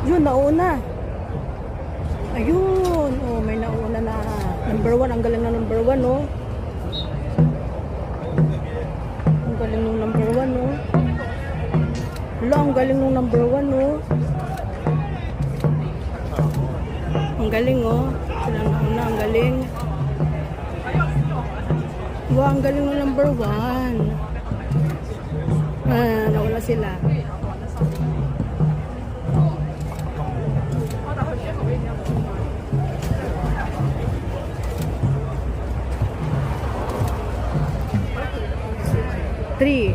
Yun, nauna. Ayun. Oh, may nauna na. Number 1. Ang galing na number 1, no? Ang galing ng number 1, no? Hala, ang galing ng number 1, no? Ang galing, oh. Sila nauna, ang galing. Wow, ang galing ng number 1. Nawala sila. Three.